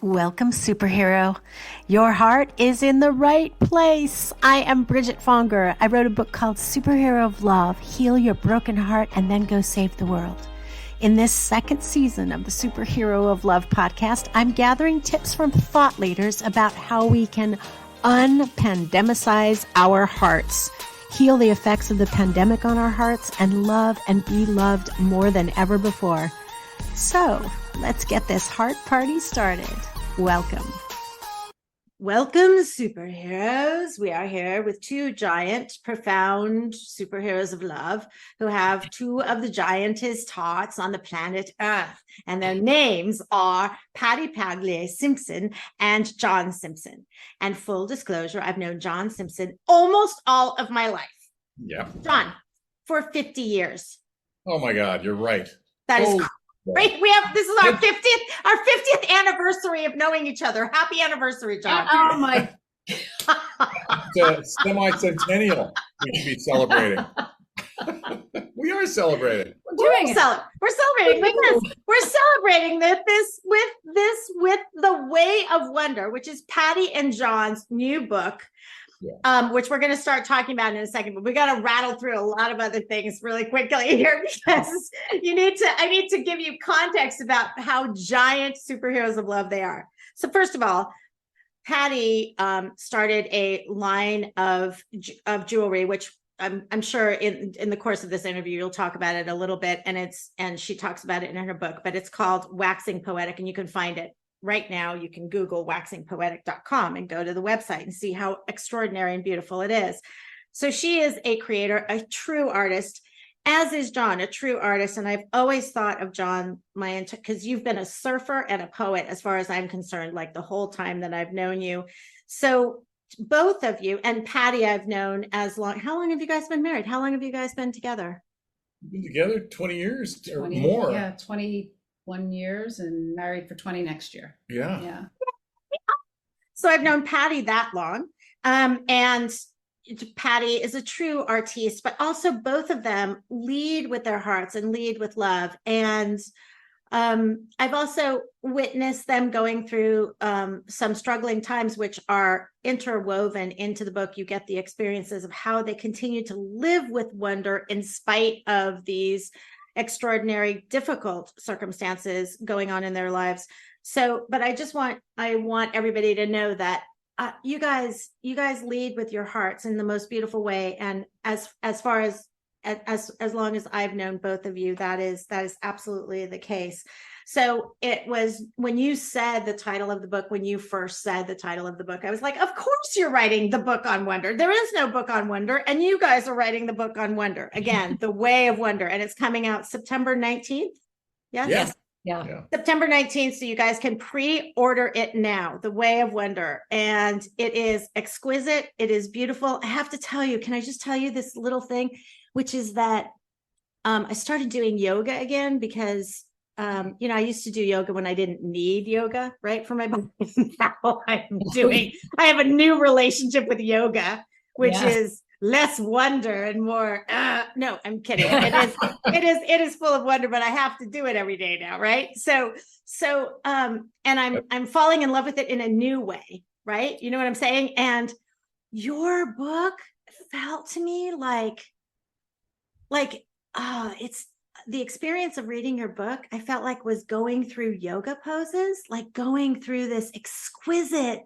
Welcome, superhero. Your heart is in the right place. I am Bridget Fonger. I wrote a book called Superhero of Love, Heal Your Broken Heart and Then Go Save the World. In this second season of the Superhero of Love podcast, I'm gathering tips from thought leaders about how we can unpandemicize our hearts, heal the effects of the pandemic on our hearts, and love and be loved more than ever before. So, let's get this heart party started. Welcome. Welcome, superheroes. We are here with two giant, profound superheroes of love who have two of the giantest hearts on the planet Earth. And their names are Patti Pagliei Simpson and John Simpson. And full disclosure, I've known John Simpson almost all of my life. Yeah. John, for 50 years. Oh my God, you're right. That is right. This is our 50th anniversary of knowing each other. Happy anniversary, John. Oh my. It's a semi-centennial we should be celebrating. We are celebrating. We're celebrating with the Way of Wonder, which is Patti and John's new book. Yeah. Which we're going to start talking about in a second, but we got to rattle through a lot of other things really quickly here because I need to give you context about how giant superheroes of love they are. So first of all, Patti started a line of jewelry, which I'm sure in the course of this interview you'll talk about it a little bit, and she talks about it in her book, but it's called Waxing Poetic, and you can find it. Right now, you can Google waxingpoetic.com and go to the website and see how extraordinary and beautiful it is. So she is a creator, a true artist, as is John, a true artist. And I've always thought of John, because you've been a surfer and a poet, as far as I'm concerned, like the whole time that I've known you. So both of you, and Patti I've known as long. How long have you guys been married? How long have you guys been together? We've been together 20 years or more. Yeah, 21 years and married for 20 next year. Yeah. So I've known Patti that long. And Patti is a true artiste, but also both of them lead with their hearts and lead with love. And I've also witnessed them going through some struggling times, which are interwoven into the book. You get the experiences of how they continue to live with wonder in spite of these extraordinary, difficult circumstances going on in their lives. So, but I want everybody to know that you guys lead with your hearts in the most beautiful way. And as far as long as I've known both of you, that is absolutely the case. So it was when you said the title of the book, when you first said the title of the book, I was like, of course you're writing the book on wonder. There is no book on wonder. And you guys are writing the book on wonder. Again, The Way of Wonder. And it's coming out September 19th. Yes? Yeah. September 19th. So you guys can pre-order it now, The Way of Wonder. And it is exquisite. It is beautiful. I have to tell you, can I just tell you this little thing, which is that I started doing yoga again because I used to do yoga when I didn't need yoga, right, for my body. Now I have a new relationship with yoga, which is less wonder and more. No, I'm kidding. It is full of wonder, but I have to do it every day now, right? So, and I'm falling in love with it in a new way, right? You know what I'm saying? And your book felt to me like it's the experience of reading your book. I felt like was going through yoga poses, like going through this exquisite,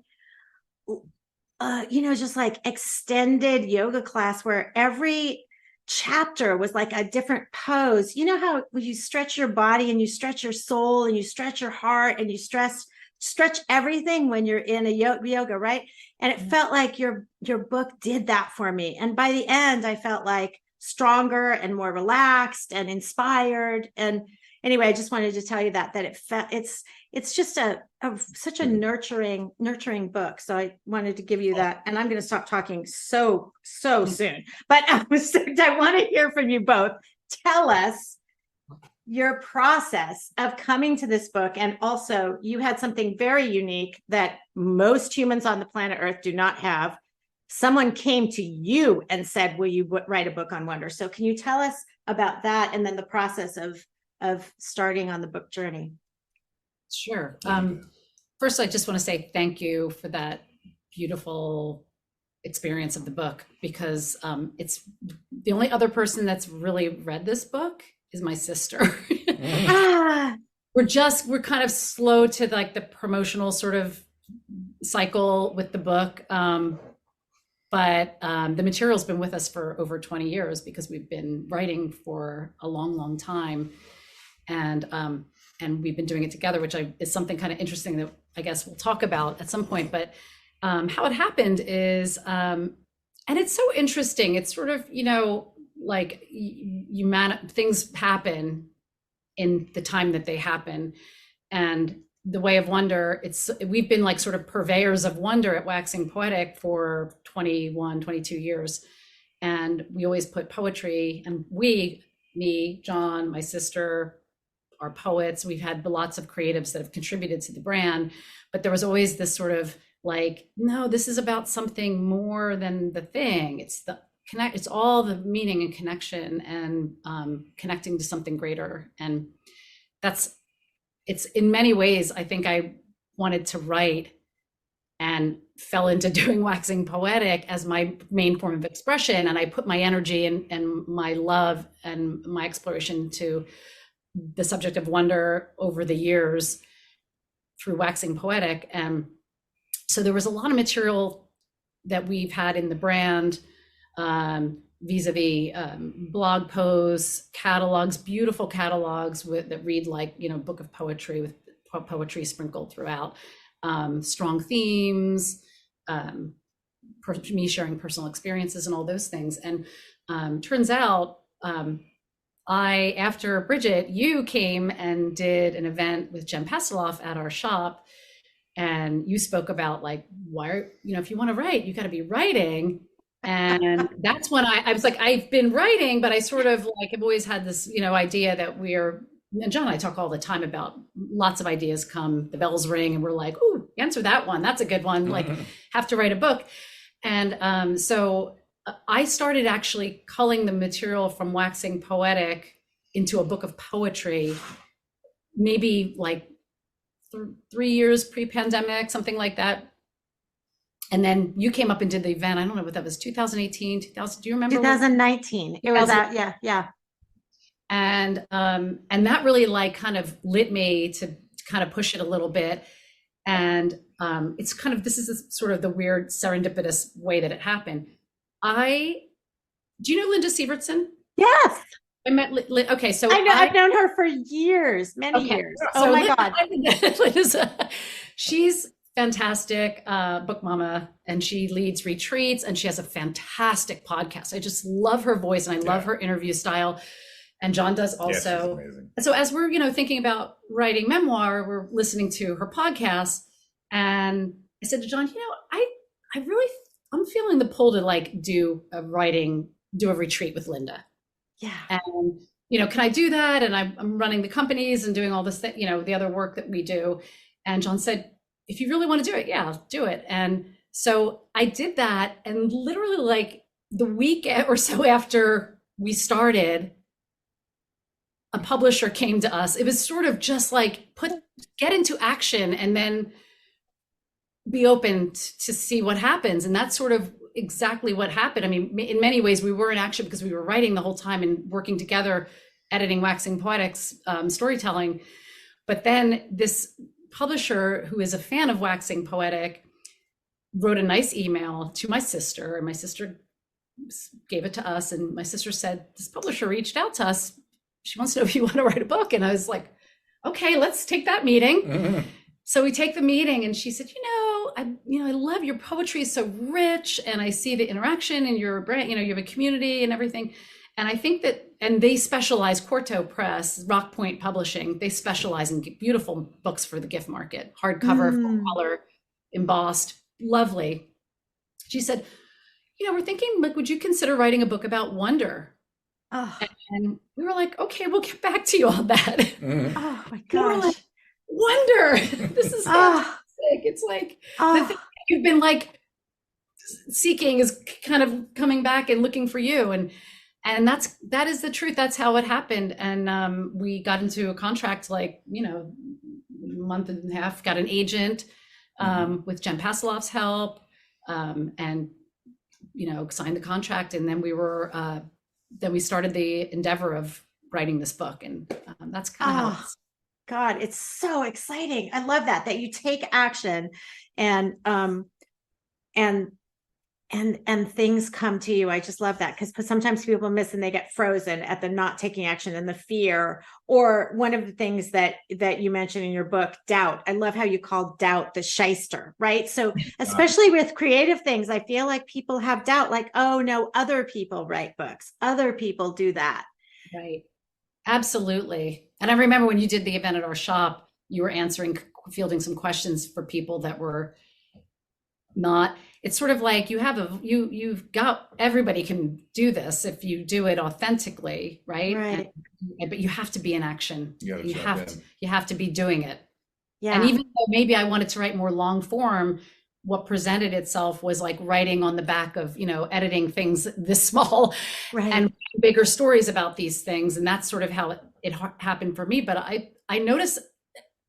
just like extended yoga class where every chapter was like a different pose. You know how you stretch your body and you stretch your soul and you stretch your heart and you stretch everything when you're in a yoga, right? And it felt like your book did that for me. And by the end, I felt like stronger and more relaxed and inspired. And anyway, I just wanted to tell you that it's just such a nurturing book. So I wanted to give you that, and I'm going to stop talking so soon. But I want to hear from you both. Tell us your process of coming to this book, and also you had something very unique that most humans on the planet Earth do not have. Someone came to you and said, will you write a book on wonder? So can you tell us about that and then the process of starting on the book journey? Sure. first, I just want to say thank you for that beautiful experience of the book, because it's the only other person that's really read this book is my sister. Ah, We're kind of slow to like the promotional sort of cycle with the book. But the material's been with us for over 20 years because we've been writing for a long, long time. And we've been doing it together, which is something kind of interesting that I guess we'll talk about at some point. But how it happened is, and it's so interesting. It's sort of, like things happen in the time that they happen. And the Way of Wonder, we've been like sort of purveyors of wonder at Waxing Poetic for 21, 22 years. And we always put poetry, and me, John, my sister, our poets, we've had lots of creatives that have contributed to the brand, but there was always this sort of like, no, this is about something more than the thing. It's all the meaning and connection, and connecting to something greater. And it's in many ways, I think I wanted to write and fell into doing Waxing Poetic as my main form of expression. And I put my energy and my love and my exploration to the subject of wonder over the years through Waxing Poetic. And so there was a lot of material that we've had in the brand, vis-a-vis blog posts, catalogs, beautiful catalogs that read like, book of poetry with poetry sprinkled throughout, strong themes, me sharing personal experiences and all those things. And turns out, after Bridget, you came and did an event with Jen Pasteloff at our shop, and you spoke about like, why, if you want to write, you got to be writing. And that's when I was like, I've been writing, but I sort of like, I've always had this, idea that and John and I talk all the time about lots of ideas come, the bells ring, and we're like, ooh, answer that one. That's a good one. Like, have to write a book. And so I started actually culling the material from Waxing Poetic into a book of poetry, maybe like 3 years pre-pandemic, something like that. And then you came up and did the event. I don't know what that was, 2018, 2000. Do you remember? 2019. It was out. Yeah. And that really like kind of lit me to kind of push it a little bit. And it's kind of, this is sort of the weird serendipitous way that it happened. Do you know Linda Sievertson? Yes. I met, okay, so I've known her for years, many years. So oh my God. She's fantastic book mama, and she leads retreats, and she has a fantastic podcast. I just love her voice, and I love her interview style. And John does also. Yeah, she's amazing. And so as we're, thinking about writing memoir, we're listening to her podcast, and I said to John, I'm feeling the pull to like do a retreat with Linda. Yeah. And, can I do that? And I'm running the companies and doing all this, the other work that we do. And John said, if you really want to do it, yeah, I'll do it. And so I did that. And literally like the week or so after we started, a publisher came to us. It was sort of just like get into action and then be open to see what happens. And that's sort of exactly what happened. I mean, in many ways we were in action because we were writing the whole time and working together, editing Waxing Poetic's storytelling. But then this publisher, who is a fan of Waxing Poetic, wrote a nice email to my sister, and my sister gave it to us. And my sister said, this publisher reached out to us. She wants to know if you want to write a book. And I was like, okay, let's take that meeting. Mm-hmm. So we take the meeting, and she said, I love your poetry, is so rich, and I see the interaction in your brand, you have a community and everything. And I think that, and they specialize, Quarto Press, Rock Point Publishing, they specialize in beautiful books for the gift market, hardcover, full color, embossed, lovely. She said, we're thinking, like, would you consider writing a book about wonder? Oh. And we were like, okay, we'll get back to you on that. Mm. Oh my gosh. Like, wonder. This is fantastic. It's like the thing you've been like seeking is kind of coming back and looking for you. And that is the truth. That's how it happened. And we got into a contract, like, month and a half, got an agent with Jen Pasloff's help, and signed the contract, and then we started the endeavor of writing this book, and that's kind of how it's. God, it's so exciting. I love that you take action and things come to you. I just love that, because sometimes people miss and they get frozen at the not taking action and the fear, or one of the things that you mentioned in your book, doubt. I love how you call doubt the shyster, right? So especially with creative things, I feel like people have doubt, like, oh no, other people write books, other people do that. Right. Absolutely. And I remember when you did the event at our shop, you were fielding some questions for people that were not, it's sort of like you've got, everybody can do this if you do it authentically, right? But you have to be in action. You have to be doing it. Yeah. And even though maybe I wanted to write more long form, what presented itself was like writing on the back of, editing things this small, and bigger stories about these things. And that's sort of how it happened for me. But I noticed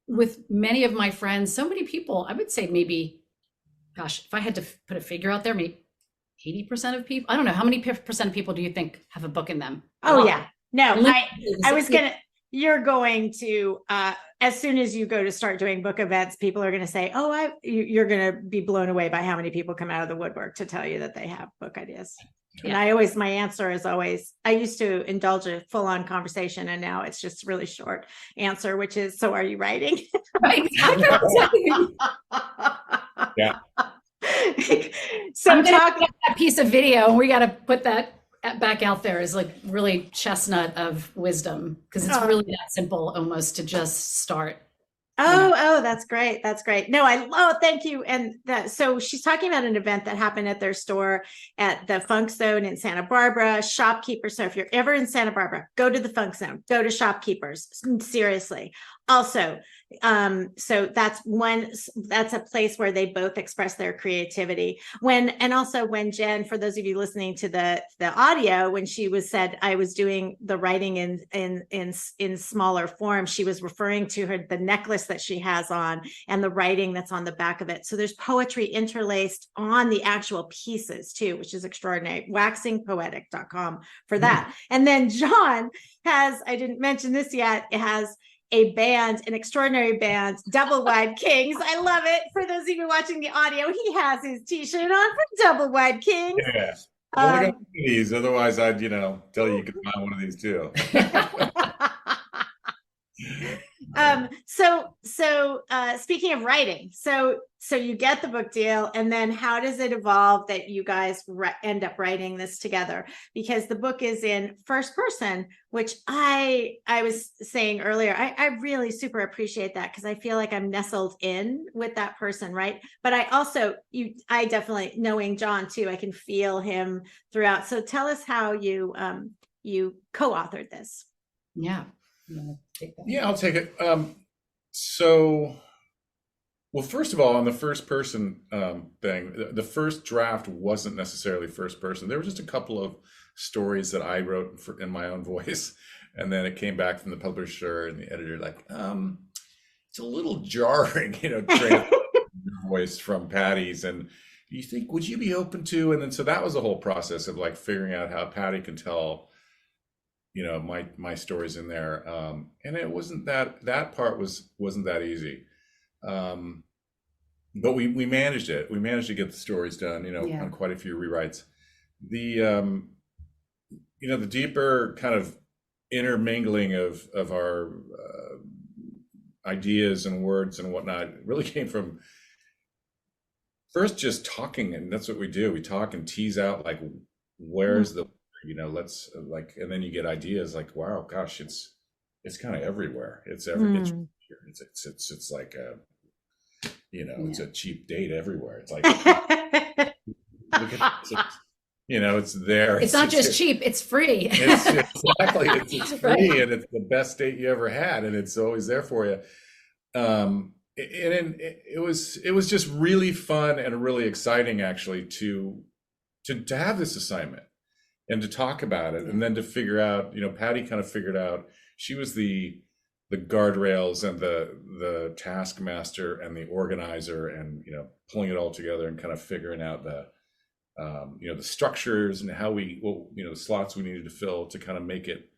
with many of my friends, so many people, I would say maybe, gosh, if I had to put a figure out there, maybe 80% of people, I don't know, how many percent of people do you think have a book in them? Oh, yeah. No, you're going to, as soon as you go to start doing book events, people are going to say, oh, you're going to be blown away by how many people come out of the woodwork to tell you that they have book ideas. Yeah. And my answer is always, I used to indulge a full-on conversation, and now it's just really short answer, which is, so are you writing? Right. Yeah. So I'm talking that piece of video, and we got to put that back out there is like really chestnut of wisdom, because it's really that simple almost to just start. Oh, that's great. That's great. No, thank you. And so she's talking about an event that happened at their store at the Funk Zone in Santa Barbara, Shopkeepers. So if you're ever in Santa Barbara, go to the Funk Zone, go to Shopkeepers. Seriously. Also, so that's a place where they both express their creativity. And also when Jen, for those of you listening to the audio, when she said I was doing the writing in smaller form, she was referring to the necklace that she has on and the writing that's on the back of it. So there's poetry interlaced on the actual pieces too, which is extraordinary. Waxingpoetic.com for that. And then John has, I didn't mention this yet, it has a band, an extraordinary band, Doublewide Kings. I love it. For those of you watching the audio, he has his t-shirt on for Doublewide Kings. Yeah. Well, I got these. Otherwise, I'd, tell you could buy one of these too. So speaking of writing, so you get the book deal, and then how does it evolve that you guys end up writing this together? Because the book is in first person, which I was saying earlier, I really super appreciate that, because I feel like I'm nestled in with that person, right? But I definitely, knowing John too, I can feel him throughout. So tell us how you co-authored this. Yeah. Yeah, I'll take it. Well, first of all, on the first person thing, the first draft wasn't necessarily first person. There were just a couple of stories that I wrote in my own voice, and then it came back from the publisher and the editor like, it's a little jarring, your voice from Patti's, and you think, would you be open to? And then so that was the whole process of like figuring out how Patti can tell my stories in there, and it wasn't that part wasn't that easy, but we managed it. We managed to get the stories done, on quite a few rewrites. The the deeper kind of intermingling of our ideas and words and whatnot really came from first just talking, and that's what we do. We talk and tease out like, where's the let's like, and then you get ideas like, wow, gosh, it's kind of everywhere. It's it's like it's a cheap date everywhere. It's like it's there. It's not just cheap, it's free. It's exactly, it's free, right. And it's the best date you ever had, and it's always there for you. And it was just really fun and really exciting, actually, to have this assignment and to talk about it, and then to figure out, Patti kind of figured out, she was the guardrails and the taskmaster and the organizer, and pulling it all together and kind of figuring out the the structures and how the slots we needed to fill to kind of make it.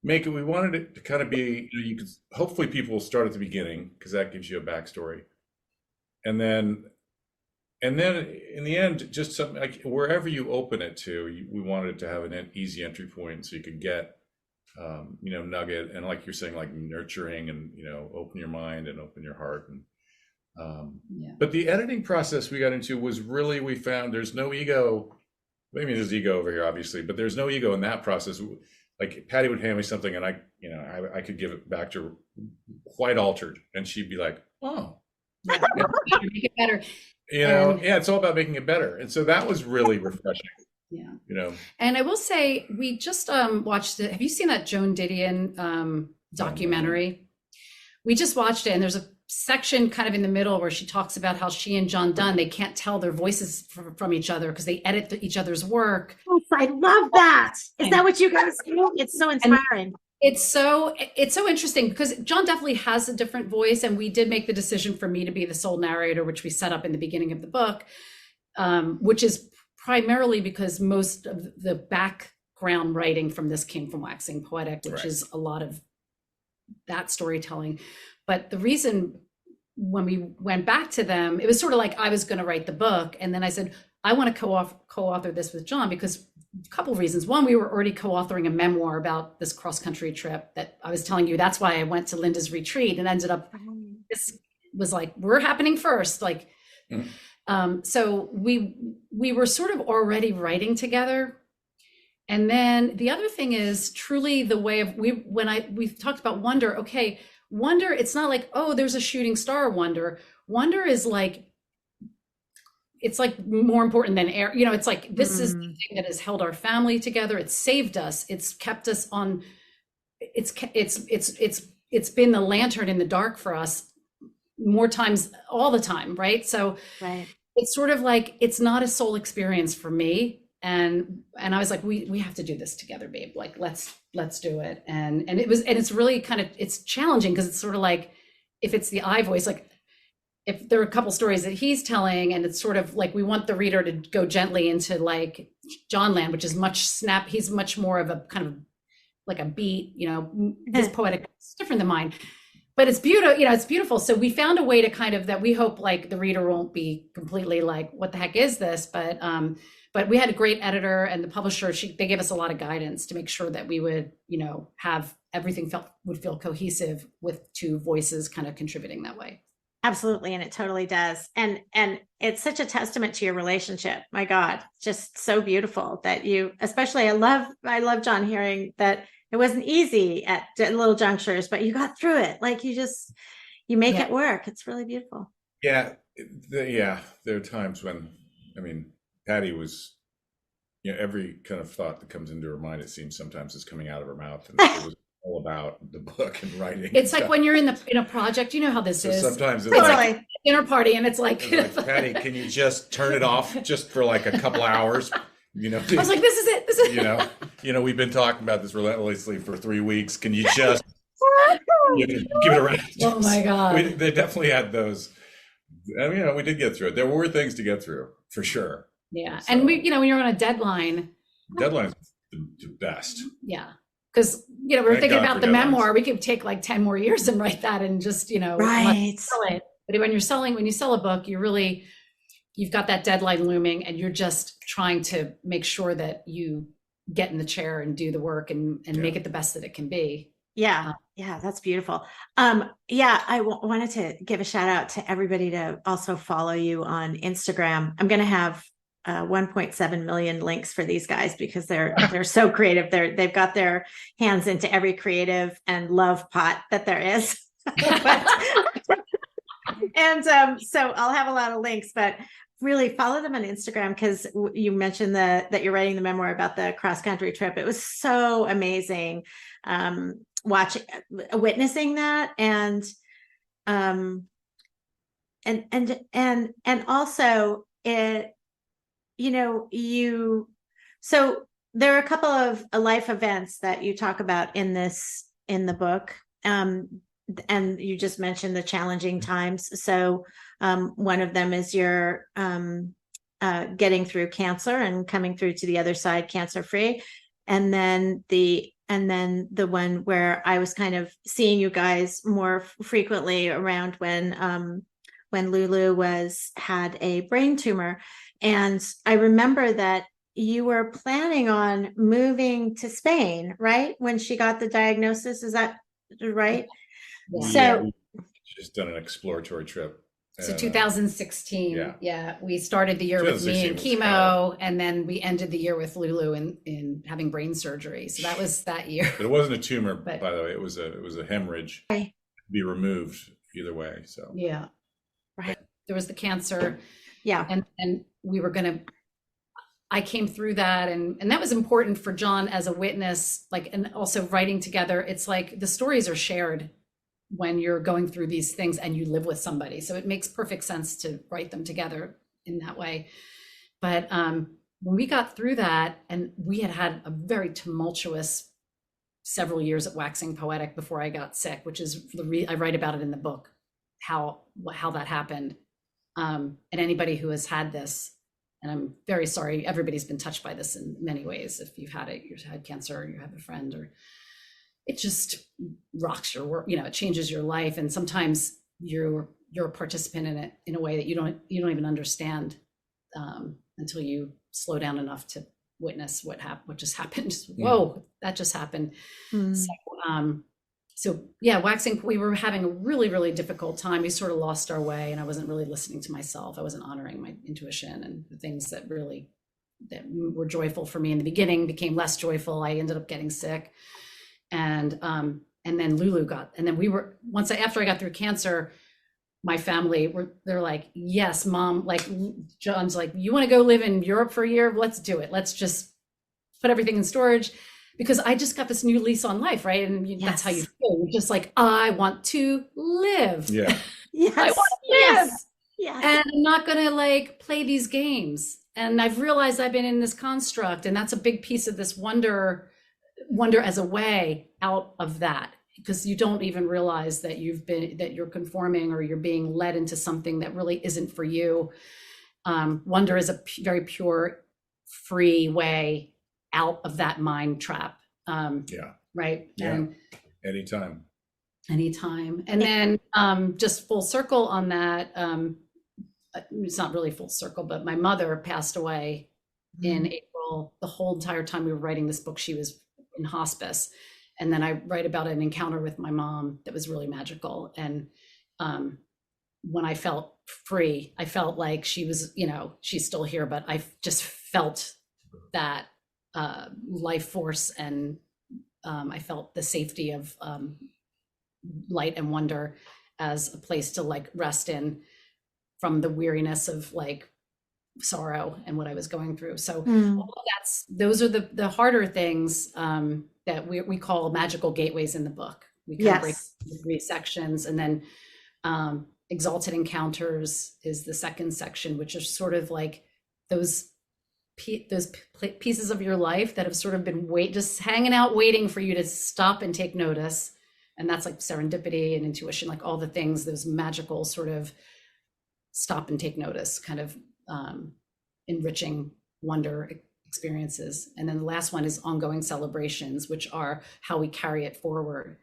We wanted it to kind of be, you could, hopefully people will start at the beginning because that gives you a backstory, and then in the end, just something like wherever you open it to, we wanted it to have an easy entry point so you could get nugget, and like you're saying, like nurturing, and open your mind and open your heart. And but the editing process we got into was really, we found there's no ego. I mean, there's ego over here obviously, but there's no ego in that process. Like Patti would hand me something and I could give it back to her quite altered, and she'd be like, oh, make it better. It's all about making it better. And so that was really refreshing. Yeah. And I will say, we just watched it. Have you seen that Joan Didion documentary? We just watched it, and there's a section kind of in the middle where she talks about how she and John Donne, they can't tell their voices from each other because they edit each other's work. Yes, I love that. Is that what you guys do? It's so inspiring. And it's so interesting because John definitely has a different voice, and we did make the decision for me to be the sole narrator, which we set up in the beginning of the book, which is primarily because most of the background writing from this came from Waxing Poetic, which is a lot of that storytelling. But the reason, when we went back to them, it was sort of like I was going to write the book, and then I said, I want to co-author this with John, because a couple of reasons. One, we were already co-authoring a memoir about this cross-country trip that I was telling you. That's why I went to Linda's retreat and ended up, this was like, we're happening first. Like, so we were sort of already writing together. And then the other thing is truly the way of, we talked about wonder. Okay, wonder, it's not like, oh, there's a shooting star wonder. Wonder is like, it's like more important than air. It's like, this is the thing that has held our family together. It's saved us. It's kept us on. It's been the lantern in the dark for us more times, all the time. Right. So it's sort of like, it's not a soul experience for me. And I was like, we have to do this together, babe. Like, let's do it. And it's really kind of, it's challenging because it's sort of like, if it's the I voice, like if there are a couple stories that he's telling, and it's sort of like, we want the reader to go gently into like John land, which is he's much more of a kind of like a beat, his poetic is different than mine, but it's beautiful, it's beautiful. So we found a way to kind of, that we hope like the reader won't be completely like, what the heck is this? But we had a great editor, and the publisher, they gave us a lot of guidance to make sure that we would, have everything would feel cohesive with two voices kind of contributing that way. Absolutely. And it totally does. And it's such a testament to your relationship. My God, just so beautiful that you, especially, I love John, hearing that it wasn't easy at little junctures, but you got through it. Like you make it work. It's really beautiful. Yeah. There are times when, Patti was, every kind of thought that comes into her mind, it seems sometimes is coming out of her mouth. And it was all about the book and writing. It's like when you're in a project, you know how this is. Sometimes it's like dinner party, and it's like, Patti, can you just turn it off just for like a couple hours? I was like, this is it. We've been talking about this relentlessly for 3 weeks. Can you just give it a rest? Oh my God. They definitely had those. We did get through it. There were things to get through for sure. Yeah. So, and when you're on a deadline's the best. Yeah. Because, we're thinking about the memoir, we could take like 10 more years and write that and just, right. Sell it. But when you sell a book, you've got that deadline looming, and you're just trying to make sure that you get in the chair and do the work and make it the best that it can be. Yeah. Yeah. That's beautiful. I wanted to give a shout out to everybody to also follow you on Instagram. I'm going to have 1.7 million links for these guys because they're so creative. They've got their hands into every creative and love pot that there is. So I'll have a lot of links, but really follow them on Instagram, because you mentioned that you're writing the memoir about the cross-country trip. It was so amazing witnessing that, and also it, so there are a couple of life events that you talk about in the book, and you just mentioned the challenging times. So one of them is your getting through cancer and coming through to the other side cancer free. And then the one where I was kind of seeing you guys more frequently around when Lulu had a brain tumor. And I remember that you were planning on moving to Spain, right? When she got the diagnosis, is that right? Yeah. So we've just done an exploratory trip. So And, 2016, yeah. we started the year with me in 2016 was chemo, and then we ended the year with Lulu in having brain surgery. So that was that year. But it wasn't a tumor, But- by the way. It was a hemorrhage. Okay. To be removed either way. So Yeah. Right. There was the cancer, yeah, and we were gonna. I came through that, and that was important for John as a witness, like, and also writing together. It's like the stories are shared when you're going through these things and you live with somebody. So it makes perfect sense to write them together in that way. But when we got through that, and we had a very tumultuous several years at Waxing Poetic before I got sick, which is I write about it in the book, how that happened. And anybody who has had this, and I'm very sorry, everybody's been touched by this in many ways. If you've had it, you've had cancer, or you have a friend, or it just rocks your work, it changes your life. And sometimes you're a participant in it in a way that you don't even understand until you slow down enough to witness what just happened. Whoa, that just happened. So yeah, Waxing, we were having a really, really difficult time. We sort of lost our way, and I wasn't really listening to myself. I wasn't honoring my intuition, and the things that were joyful for me in the beginning became less joyful. I ended up getting sick. And then Lulu and then after I got through cancer, my family they're like, yes, Mom, like John's like, you want to go live in Europe for a year? Let's do it. Let's just put everything in storage, because I just got this new lease on life, right? And Yes. That's how you feel. You're just like, I want to live. yeah. yes, I want to live. yes. And I'm not going to like play these games. And I've realized I've been in this construct, and that's a big piece of this wonder as a way out of that, because you don't even realize that you're conforming, or you're being led into something that really isn't for you. Wonder is a very pure, free way out of that mind trap. Yeah. Right. Yeah. And Anytime. And then just full circle on that. It's not really full circle, but my mother passed away in April. The whole entire time we were writing this book, she was in hospice. And then I write about an encounter with my mom that was really magical. And when I felt free, I felt like she was, she's still here, but I just felt that life force, and I felt the safety of light and wonder as a place to like rest in from the weariness of like sorrow and what I was going through. So those are the harder things that we call magical gateways in the book. We kind of break into 3 sections, and then exalted encounters is the second section, which are sort of like those pieces of your life that have sort of been just hanging out, waiting for you to stop and take notice. And that's like serendipity and intuition, like all the things, those magical sort of stop and take notice, kind of enriching wonder experiences. And then the last one is ongoing celebrations, which are how we carry it forward,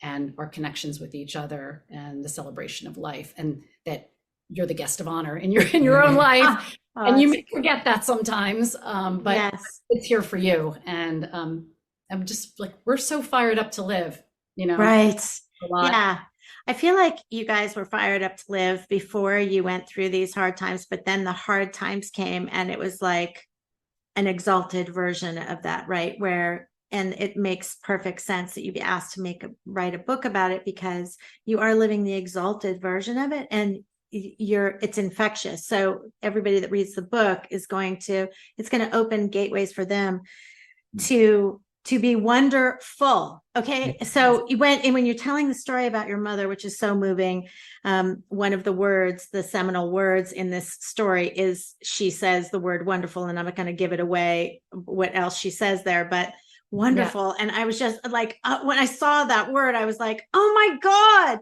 and our connections with each other, and the celebration of life, and that you're the guest of honor in your own life. And you may forget that sometimes, but it's here for you. And I'm just like, we're so fired up to live, Right. Yeah. I feel like you guys were fired up to live before you went through these hard times, but then the hard times came, and it was like an exalted version of that, right? And it makes perfect sense that you'd be asked to write a book about it, because you are living the exalted version of it, and it's infectious. So everybody that reads the book it's going to open gateways for them to be wonderful. Okay. So when you're telling the story about your mother, which is so moving, one of the words, the seminal words in this story is, she says the word wonderful, and I'm not going to give it away what else she says there, but wonderful. And I was just like, when I saw that word, I was like, oh my God,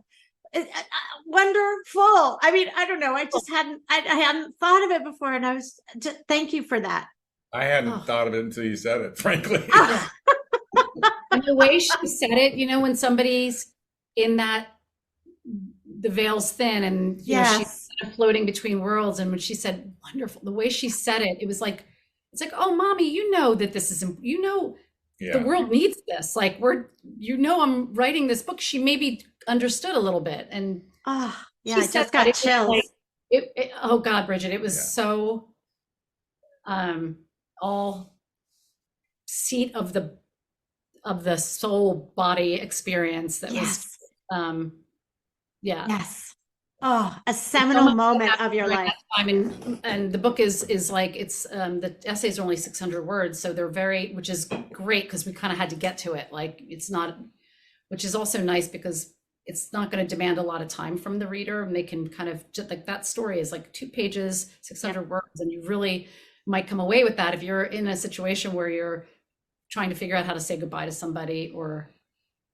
wonderful. I mean, I don't know. I just I hadn't thought of it before. And I was, thank you for that. I hadn't thought of it until you said it, frankly. And the way she said it, you know, when somebody's in that, the veil's thin and you know, she's kind of floating between worlds. And when she said wonderful, the way she said it, it was like, it's like, oh, mommy, you know that this is, you know, the world needs this. Like you know, I'm writing this book. She maybe understood a little bit. And I just got chills. Like, oh God, Bridget, it was so all seat of the soul body experience that was Oh, a seminal moment of your life. And the book is like, it's the essays are only 600 words, so they're very, which is great because we kind of had to get to it. Like it's not, which is also nice because it's not going to demand a lot of time from the reader, and they can kind of just like, that story is like 2 pages, 600 words, and you really might come away with that if you're in a situation where you're trying to figure out how to say goodbye to somebody, or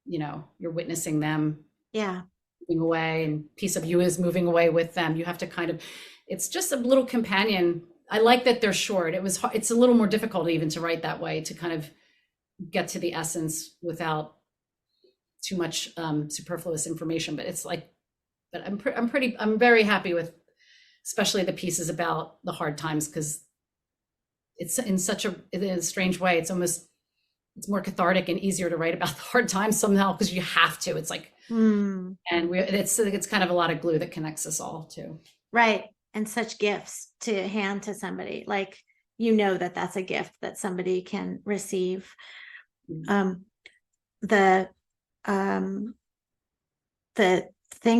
you know, you're witnessing them moving away, and piece of you is moving away with them. You have to kind of, it's just a little companion. I like that they're short. It's a little more difficult even to write that way, to kind of get to the essence without too much superfluous information. But it's like, but I'm very happy with, especially the pieces about the hard times, because it's in a strange way. It's more cathartic and easier to write about the hard times somehow, because you have to. It's like, and it's kind of a lot of glue that connects us all too. Right. And such gifts to hand to somebody, like, you know, that's a gift that somebody can receive. The thing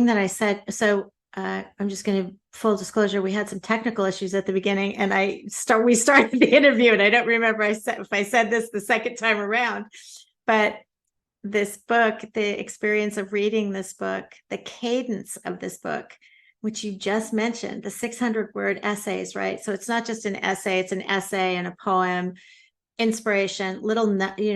that I said, so I'm just going to, full disclosure, we had some technical issues at the beginning, and we started the interview, and I don't remember if I said this the second time around, but this book, the experience of reading this book, the cadence of this book, which you just mentioned, the 600-word essays, right? So it's not just an essay, it's an essay and a poem, inspiration, little movement, you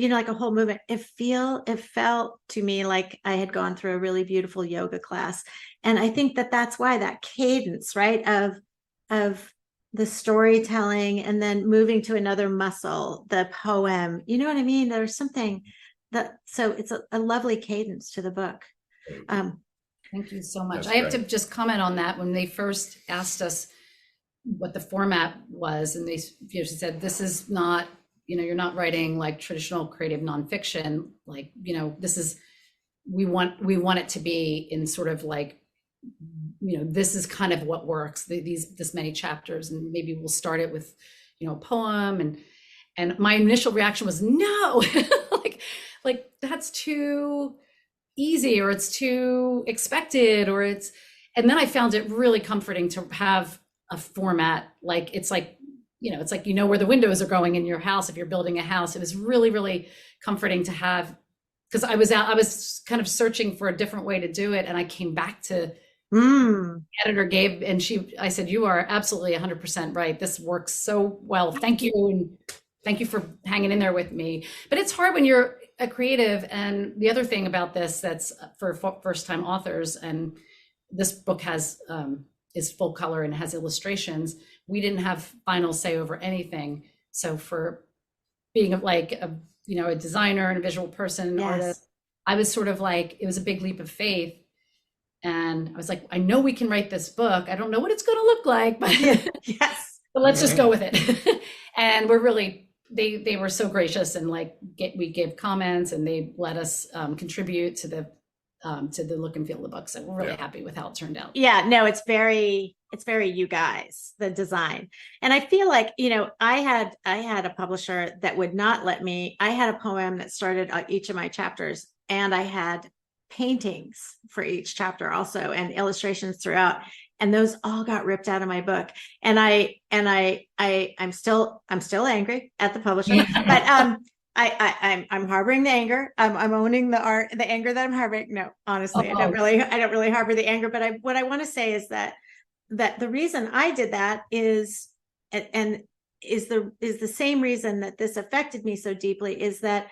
know, like a whole movement. It felt to me like I had gone through a really beautiful yoga class. And I think that's why that cadence, right, of the storytelling and then moving to another muscle, the poem, you know what I mean? There's something so it's a lovely cadence to the book. Thank you so much. I have to just comment on that. When they first asked us what the format was, and they said, this is not, you know, you're not writing like traditional creative nonfiction. Like, you know, we want it to be in sort of like, you know, this is kind of what works, this many chapters, and maybe we'll start it with, you know, a poem. And my initial reaction was no, like that's too easy, or it's too expected, and then I found it really comforting to have a format. Like, it's like, you know, it's like, you know, where the windows are going in your house if you're building a house. It was really, really comforting to have, because I was kind of searching for a different way to do it, and I came back to the editor gave, and I said, you are absolutely 100% right. This works so well. Thank you, and thank you for hanging in there with me. But it's hard when you're a creative. And the other thing about this that's for first-time authors, and this book is full color and has illustrations. We didn't have final say over anything. So for being a designer and a visual person, artist, I was sort of like, it was a big leap of faith. And I was like, I know we can write this book. I don't know what it's going to look like, but but let's just go with it. And we're really, they were so gracious, and we gave comments, and they let us contribute to the look and feel of the book. So we're really happy with how it turned out. Yeah, no, it's very you guys, the design. And I feel like, you know, I had a publisher that would not let me. I had a poem that started each of my chapters, and I had paintings for each chapter also, and illustrations throughout. And those all got ripped out of my book. And I'm still angry at the publisher, but I'm harboring the anger. I'm owning the anger that I'm harboring. No, honestly, I don't really harbor the anger. But what I want to say is that the reason I did that is, and is the same reason that this affected me so deeply, is that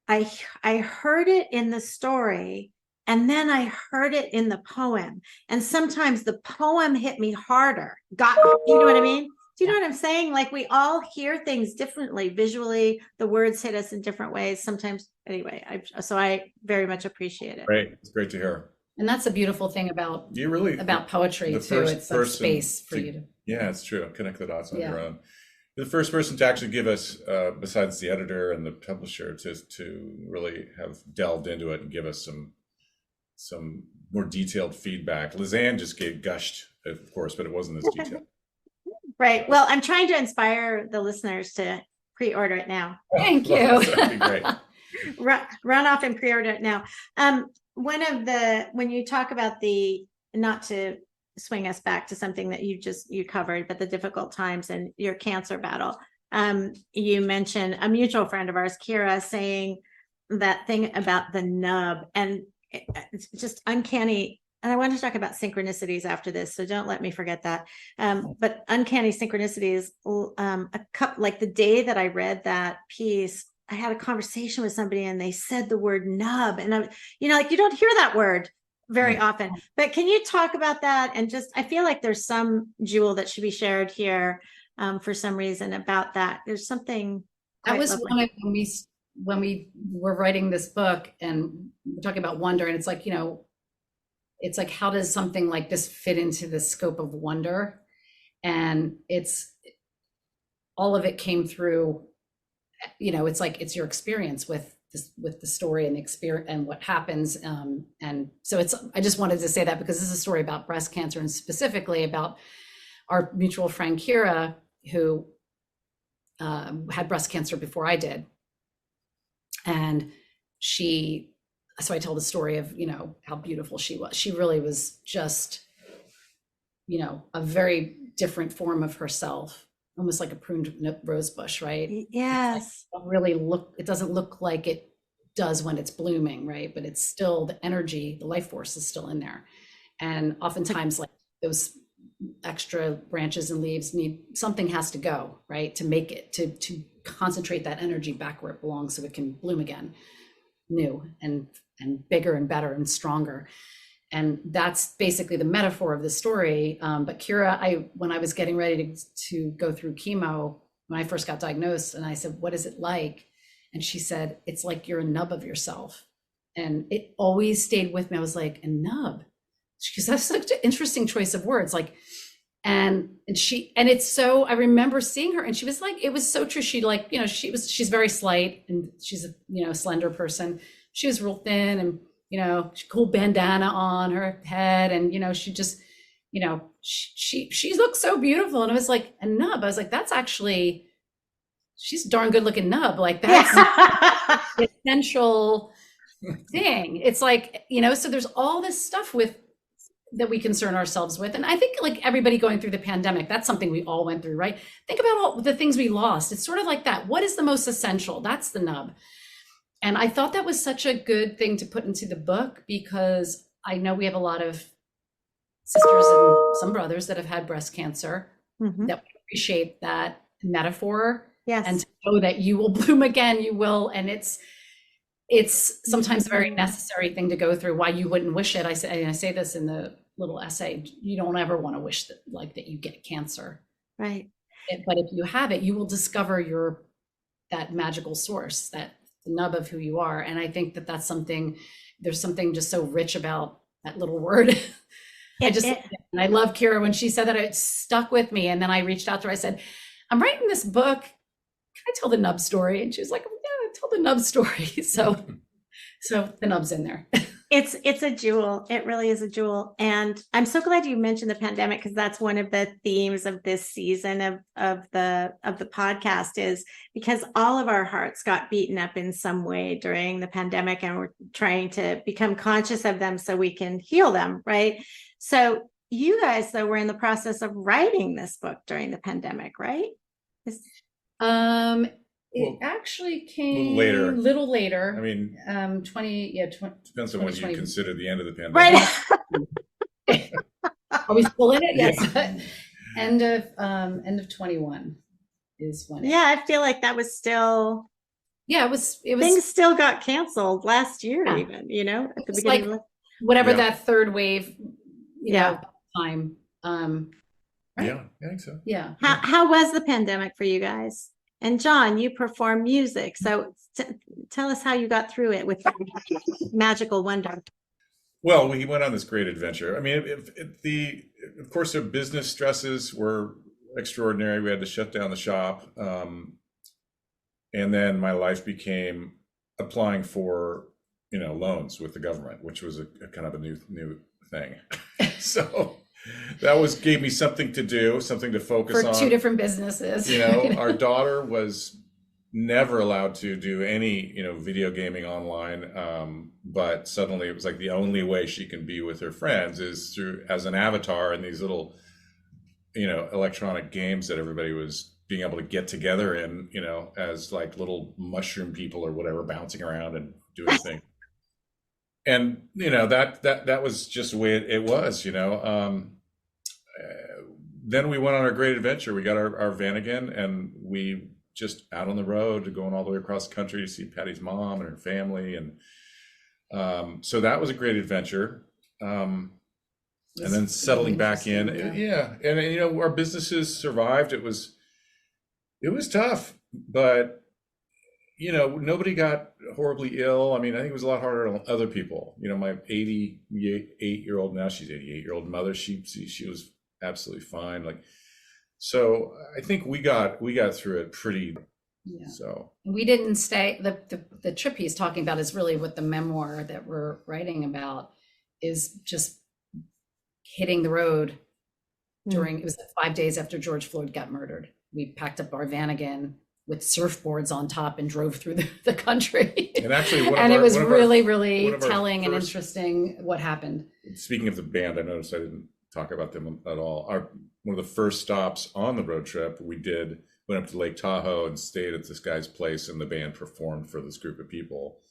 I heard it in the story, and then I heard it in the poem. And sometimes the poem hit me harder. You know what I mean? Do you know what I'm saying? Like, we all hear things differently visually. The words hit us in different ways sometimes. Anyway, so I very much appreciate it. Great. It's great to hear. And that's a beautiful thing about poetry too. It's like space for you to. Yeah, it's true. Connect the dots on your own. The first person to actually give us, besides the editor and the publisher, to really have delved into it and give us some more detailed feedback. Lizanne just gushed, of course, but it wasn't as detailed. Right. Well, I'm trying to inspire the listeners to pre-order it now. Thank you. That'd be great. Run off and pre-order it now. When you talk about not to swing us back to something that you covered, but the difficult times and your cancer battle, you mentioned a mutual friend of ours, Kira, saying that thing about the nub, and it's just uncanny. And I want to talk about synchronicities after this, so don't let me forget that. But uncanny synchronicities, like the day that I read that piece, I had a conversation with somebody and they said the word nub, and like, you don't hear that word very often. But can you talk about that? And I feel like there's some jewel that should be shared here for some reason about that. There's something that was when we were writing this book and we're talking about wonder, and it's like, it's like, how does something like this fit into the scope of wonder? And all of it came through, it's like, it's your experience with the story and the experience and what happens. And so I just wanted to say that because this is a story about breast cancer, and specifically about our mutual friend, Kira, who had breast cancer before I did. And so I tell the story of, how beautiful she was. She really was just, a very different form of herself, almost like a pruned rose bush, right? Yes. It doesn't look like it does when it's blooming, right? But it's still the energy, the life force is still in there. And oftentimes, like, those extra branches and leaves something has to go, right? To make it, to concentrate that energy back where it belongs so it can bloom again, new and bigger and better and stronger. And that's basically the metaphor of the story. But Kira, when I was getting ready to go through chemo, when I first got diagnosed, and I said, what is it like? And she said, it's like you're a nub of yourself. And it always stayed with me. I was like, a nub? Because that's such an interesting choice of words. Like, and it's so, I remember seeing her, and she was like, it was so true. She she's very slight, and she's a, slender person. She was real thin, and, she cool bandana on her head. And, she just, she looked so beautiful. And I was like, a nub. I was like, that's actually, she's a darn good looking nub. Like, that's the essential thing. It's like, so there's all this stuff that we concern ourselves with. And I think, like, everybody going through the pandemic, that's something we all went through, right? Think about all the things we lost. It's sort of like that. What is the most essential? That's the nub. And I thought that was such a good thing to put into the book, because I know we have a lot of sisters and some brothers that have had breast cancer, that appreciate that metaphor. Yes. And to know that you will bloom again, you will. And it's sometimes a very necessary thing to go through. Why you wouldn't wish it. I say this in the little essay, you don't ever want to wish that you get cancer. Right. But if you have it, you will discover that magical source, that the nub of who you are. And I think that that's something, there's something just so rich about that little word. And I love Kira when she said that, it stuck with me. And then I reached out to her, I said, I'm writing this book. Can I tell the nub story? And she was like, yeah, tell the nub story. So the nub's in there. It's a jewel. It really is a jewel. And I'm so glad you mentioned the pandemic, because that's one of the themes of this season of the podcast, is because all of our hearts got beaten up in some way during the pandemic, and we're trying to become conscious of them so we can heal them, right? So you guys, though, were in the process of writing this book during the pandemic, right? It actually came a little later. I mean, 20 depends on what you consider the end of the pandemic. Right. Are we still in it? Yes. Yeah. End of 21. is when Yeah, I feel like that was still, it was things still got canceled last year, Yeah. even, you know, at the It's beginning like of whatever Yeah. that third wave, you Yeah. know, time. Right? Yeah, I think so. Yeah. How was the pandemic for you guys? And John, you perform music, so tell us how you got through it with magical wonder. Well, we went on this great adventure. I mean, of course, the business stresses were extraordinary. We had to shut down the shop, and then my life became applying for, loans with the government, which was a kind of a new thing. So that gave me something to do, something to focus For on. two different businesses. Our daughter was never allowed to do any, video gaming online. But suddenly it was like the only way she can be with her friends is as an avatar in these little, electronic games that everybody was being able to get together in, as like little mushroom people or whatever, bouncing around and doing things. And, that was just the way it was, then we went on our great adventure. We got our van again, and we just out on the road, going all the way across the country to see Patti's mom and her family. And so that was a great adventure. And then settling back in. Yeah. And, our businesses survived. It was tough, but, nobody got horribly ill. I mean, I think it was a lot harder on other people. My 88-year-old, now she's 88-year-old mother, she was absolutely fine. So I think we got through it pretty. Yeah. So we didn't stay. The trip he's talking about is really what the memoir that we're writing about is, just hitting the road during, it was 5 days after George Floyd got murdered. We packed up our van again with surfboards on top and drove through the country. And actually, it was really one of our telling and first- interesting what happened. Speaking of the band, I noticed I didn't talk about them at all. One of the first stops on the road trip went up to Lake Tahoe and stayed at this guy's place, and the band performed for this group of people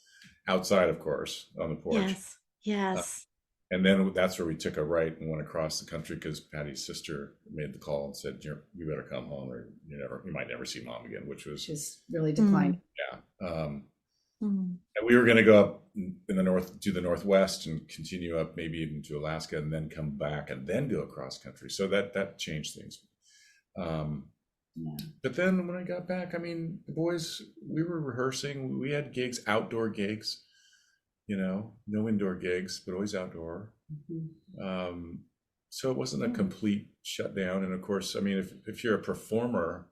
outside, of course, on the porch. Yes. And then that's where we took a right and went across the country, because Patti's sister made the call and said, "You better come home, or you might never see mom again," which was She's really declined. Yeah. And we were going to go up in the north to the northwest and continue up, maybe even to Alaska, and then come back and then go across country. So that changed things. But then when I got back, I mean, the boys, we were rehearsing. We had gigs, outdoor gigs, no indoor gigs, but always outdoor. So it wasn't a complete shutdown. And of course, I mean, if you're a performer,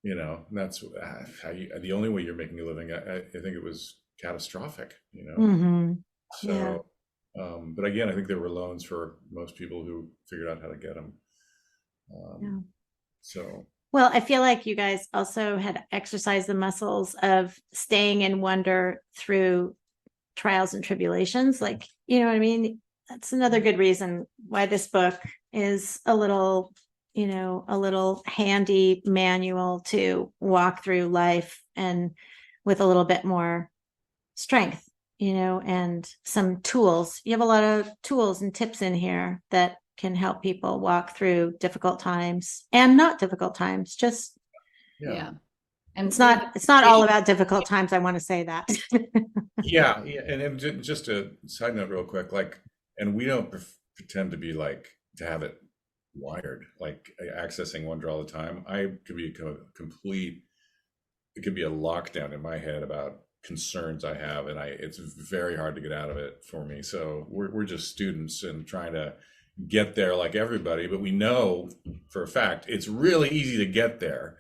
that's the only way you're making a living. I think it was catastrophic, So, but again, I think there were loans for most people who figured out how to get them. So, well, I feel like you guys also had exercised the muscles of staying in wonder through trials and tribulations. Like, you know what I mean? That's another good reason why this book is a little handy manual to walk through life, and with a little bit more strength, and some tools. You have a lot of tools and tips in here that can help people walk through difficult times and not difficult times. Just yeah. And it's not all about difficult times. I want to say that. yeah. And just a side note real quick, and we don't pretend to be to have it wired, accessing wonder all the time. I could be it could be a lockdown in my head about concerns I have, and it's very hard to get out of it for me. So we're just students and trying to get there like everybody, but we know for a fact it's really easy to get there.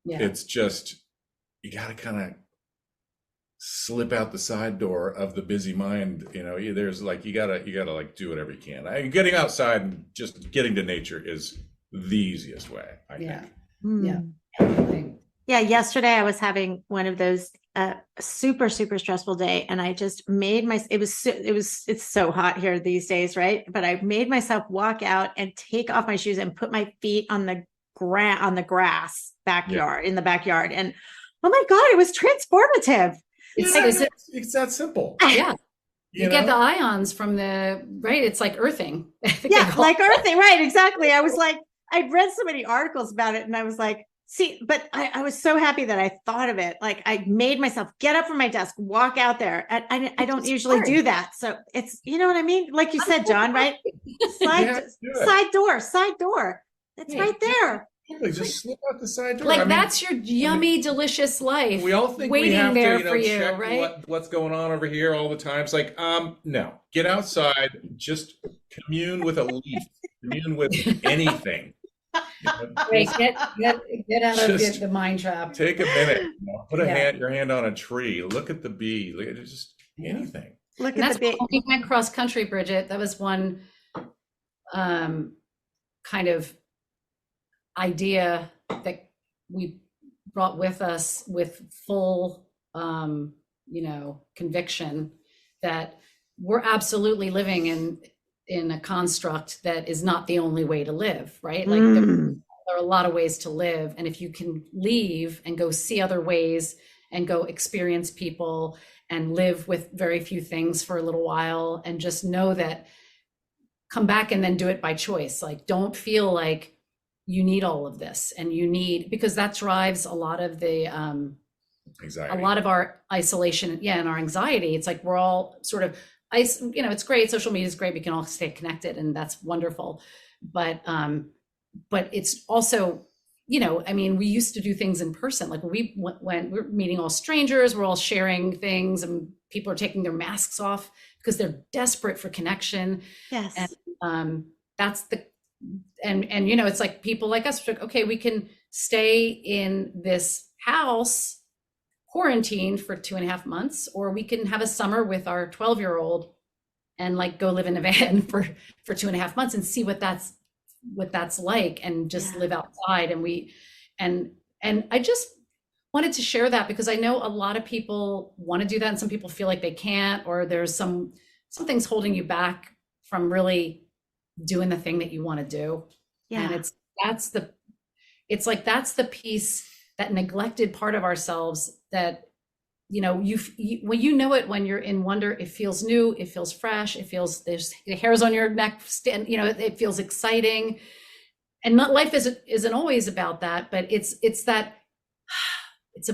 Yeah. It's just, you got to kind of slip out the side door of the busy mind. There's you gotta do whatever you can. Getting outside and just getting to nature is the easiest way, I think. Yeah. Yesterday I was having one of those super, super stressful day, and I just made it's so hot here these days, right? But I made myself walk out and take off my shoes and put my feet on the grass in the backyard. And oh my God, it was transformative. It's that simple. Yeah. You get the ions from right? It's like earthing. Yeah, like earthing. Right. Exactly. I was like, I'd read so many articles about it, and I was like, See, but I was so happy that I thought of it. Like I made myself get up from my desk, walk out there. I don't usually do that. So it's, you know what I mean? Like you said, John, right? Side door. It's right there. Just slip out the side door. Like that's your yummy, delicious life. We all think waiting we have there to, for you, check right? what's going on over here all the time. It's like, no, get outside, just commune with a leaf, commune with anything. Wait, get out of the mind trap. Take a minute, put your hand on a tree, look at the bee, look at just anything. Look at the bee. When we went cross country, Bridget, that was one kind of idea that we brought with us with full conviction that we're absolutely living in a construct that is not the only way to live, right? Like there are a lot of ways to live, and if you can leave and go see other ways and go experience people and live with very few things for a little while and just know that, come back and then do it by choice. Like don't feel like you need all of this, and because that drives a lot of the anxiety, a lot of our isolation, and our anxiety. It's like we're all sort of it's great, social media is great, we can all stay connected and that's wonderful, but it's also, we used to do things in person, like when we're meeting all strangers, we're all sharing things and people are taking their masks off because they're desperate for connection. Yes. And that's the it's like people like us, okay, we can stay in this house quarantined for 2.5 months, or we can have a summer with our 12-year-old and like go live in a van for 2.5 months and see what that's like, and just live outside. And I just wanted to share that because I know a lot of people want to do that and some people feel like they can't, or there's some things holding you back from really doing the thing that you want to do. And that's the piece, that neglected part of ourselves that when when you're in wonder, it feels new, it feels fresh, it feels, there's the hairs on your neck stand, it feels exciting. And not, life isn't always about that, but it's that it's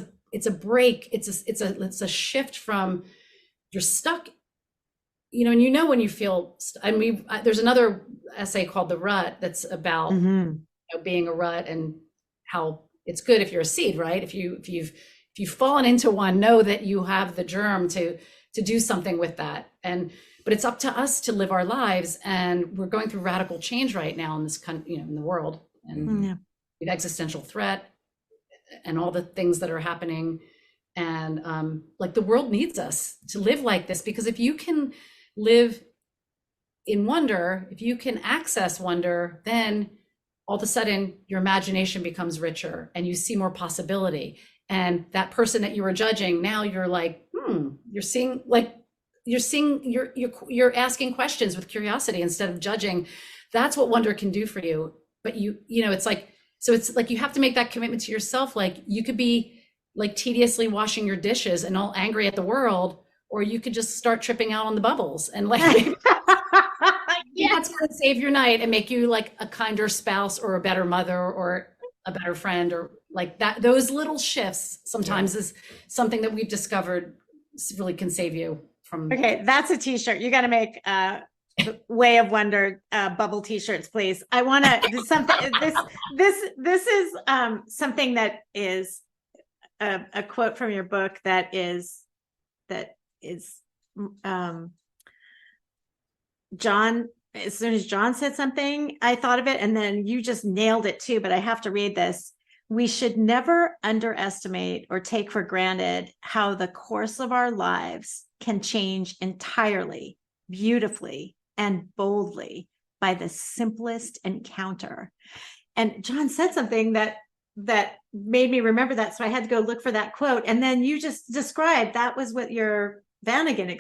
a break, it's a shift from, you're stuck, and when you feel, there's another essay called The Rut that's about being a rut and how it's good if you're a seed, right? If you've fallen into one, know that you have the germ to do something with that. But it's up to us to live our lives, and we're going through radical change right now in this country, in the world, and the existential threat and all the things that are happening. And like the world needs us to live like this, because if you can live in wonder, if you can access wonder, then all of a sudden your imagination becomes richer and you see more possibility. And that person that you were judging, now you're like, you're asking questions with curiosity instead of judging. That's what wonder can do for you. But it's like you have to make that commitment to yourself. Like you could be like tediously washing your dishes and all angry at the world, or you could just start tripping out on the bubbles and like that's going to save your night and make you like a kinder spouse or a better mother or a better friend, or like that. Those little shifts sometimes is something that we've discovered really can save you from. Okay, that's a t-shirt. You got to make Way of Wonder bubble t-shirts, please. I want to something. This is something that is a quote from your book that is John. As soon as John said something, I thought of it, and then you just nailed it too. But I have to read this. We should never underestimate or take for granted how the course of our lives can change entirely, beautifully, and boldly by the simplest encounter. And John said something that made me remember that. So I had to go look for that quote. And then you just described, that was what your Vanagon,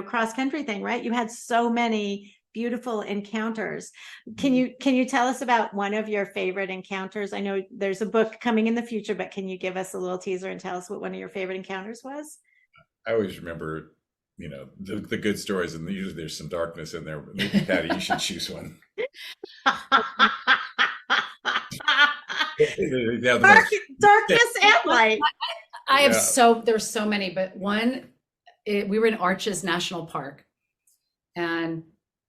cross country thing, right? You had so many beautiful encounters. Can you tell us about one of your favorite encounters? I know there's a book coming in the future, but can you give us a little teaser and tell us what one of your favorite encounters was? I always remember, the good stories, and usually there's some darkness in there. But maybe Patti, you should choose one. Yeah, the Dark, most- darkness and light. I have Yeah. there's so many, but we were in Arches National Park, and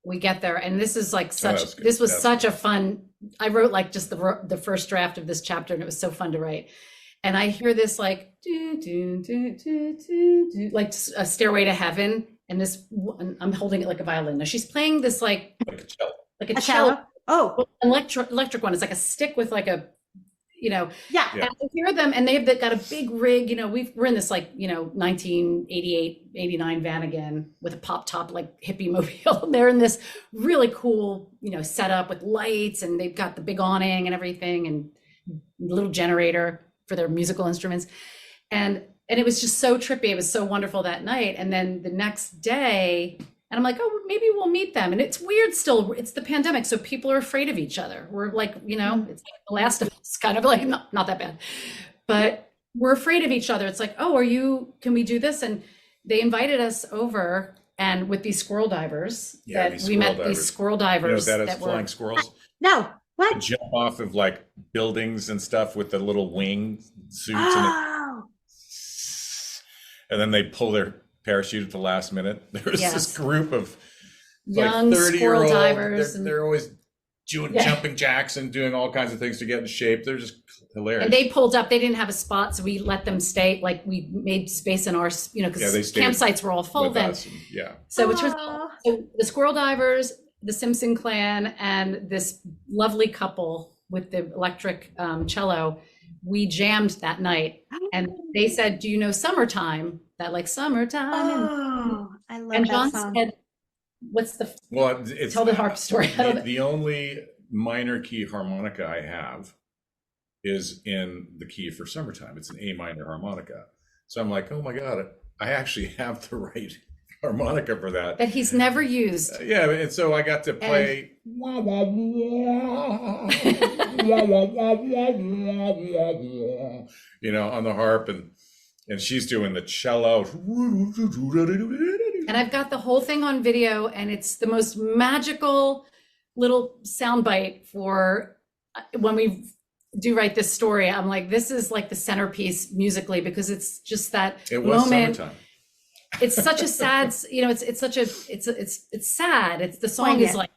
we get there, and this is like that's good. this was That's such a fun. I wrote like just the first draft of this chapter, and it was so fun to write. And I hear this like like a Stairway to Heaven, and and I'm holding it like a violin. Now she's playing this like like a cello. like a A cello, cello. Oh, electric one. It's like a stick with like a, yeah. Yeah. and I hear them, and they've got a big rig, we're in this like, 1988, 89 van again with a pop top, like hippie mobile. And they're in this really cool, setup with lights, and they've got the big awning and everything, and little generator for their musical instruments. And it was just so trippy. It was so wonderful that night. And then the next day, and I'm like, oh, maybe we'll meet them. And it's weird still. It's the pandemic. So people are afraid of each other. We're like, it's like The Last of Us, kind of like, not that bad. But we're afraid of each other. It's like, oh, can we do this? And they invited us over, and with these squirrel divers, these we squirrel met divers. these squirrel divers that is that flying were, squirrels. No, what? Jump off of like buildings and stuff with the little wing suits Oh, and then they pull their parachute at the last minute. There's Yes. this group of young like squirrel 30-year-old divers. they're always doing Yeah. jumping jacks and doing all kinds of things to get in shape. They're just hilarious. And they pulled up. They didn't have a spot, so we let them stay. Like we made space in our, because they stayed campsites were all full with then. us, and- yeah. So it turns Aw. so the squirrel divers, the Simpson clan, and this lovely couple with the electric cello, we jammed that night. And they said, "Do you know Summertime?" That like summertime. Oh, I love And that John song. said, "What's the Well, it's tell the harp story?" I don't know. the only minor key harmonica I have is in the key for Summertime. It's an A minor harmonica. So I'm like, oh my God, I actually have the right harmonica for that. That he's never used. Yeah, and so I got to play wah, wah, wah, wah, wah, wah, wah, wah, wah, wah, on the harp, and she's doing the cello. And I've got the whole thing on video, and it's the most magical little soundbite for when we do write this story. I'm like, this is like the centerpiece musically, because it's just that It was moment. Summertime. It's such a sad, it's sad. It's the song is Poignant. like,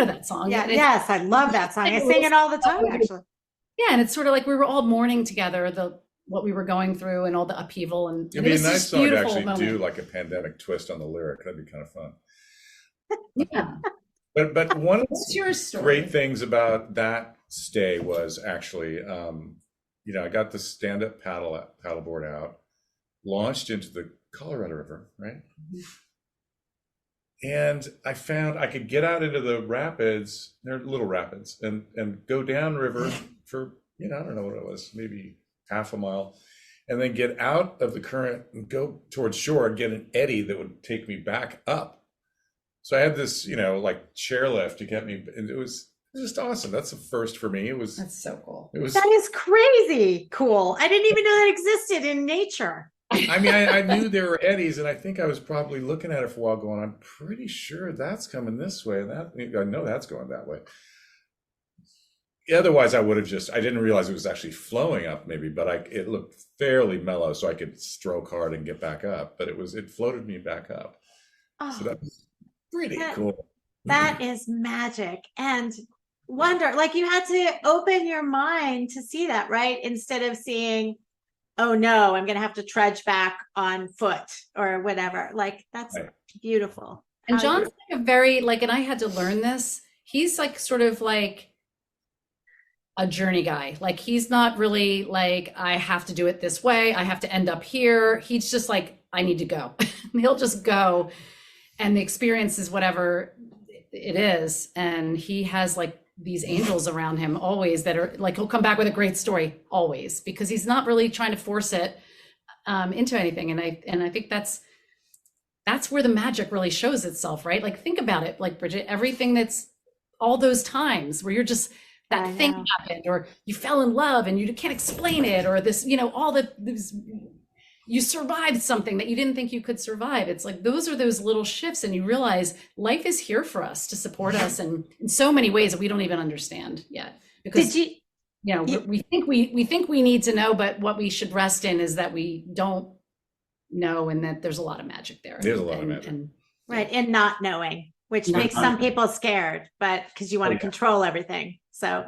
that song. Yeah, And it's- yes, I love that song. I sing it all the time, actually. Yeah, and it's sort of like we were all mourning together what we were going through and all the upheaval, and It'd it be a was nice this song to beautiful actually moment. do like a pandemic twist on the lyric. That'd be kind of fun. Yeah. But one of What's the your story? great things about that stay was actually, I got the stand-up paddleboard out, launched into the Colorado River, right? And I found I could get out into the rapids, they're little rapids, and go downriver for, I don't know what it was, maybe half a mile, and then get out of the current and go towards shore and get an eddy that would take me back up. So I had this, like chairlift to get me, and it was just awesome. That's a first for me. That's so cool. It was. That is crazy cool. I didn't even know that existed in nature. I mean, I knew there were eddies, and I think I was probably looking at it for a while, going, "I'm pretty sure that's coming this way, and I know that's going that way." Otherwise, I would have I didn't realize it was actually flowing up, maybe, but it looked fairly mellow, so I could stroke hard and get back up. But it floated me back up, Oh, so that was pretty that- cool. that is magic. And wonder, like you had to open your mind to see that, right? Instead of seeing, oh no, I'm going to have to trudge back on foot or whatever. Like that's Right. beautiful. And How John's like a very and I had to learn this. He's like sort of like a journey guy. Like he's not really like, I have to do it this way. I have to end up here. He's just like, I need to go. He'll just go. And the experience is whatever it is. And he has like these angels around him always that are like, he'll come back with a great story always, because he's not really trying to force it into anything. And I think that's where the magic really shows itself, right? Like think about it, like Bridget, everything that's all those times where you're just, that I thing know. happened, or you fell in love and you can't explain it, or this, all this, you survived something that you didn't think you could survive. It's like, those are those little shifts. And you realize life is here for us to support us in so many ways that we don't even understand yet. Because Did you know, Yeah. we think we need to know, but what we should rest in is that we don't know, and that there's a lot of magic there. There's a lot of magic. And Right. And not knowing, which Not makes some people scared, but because you want to control everything. So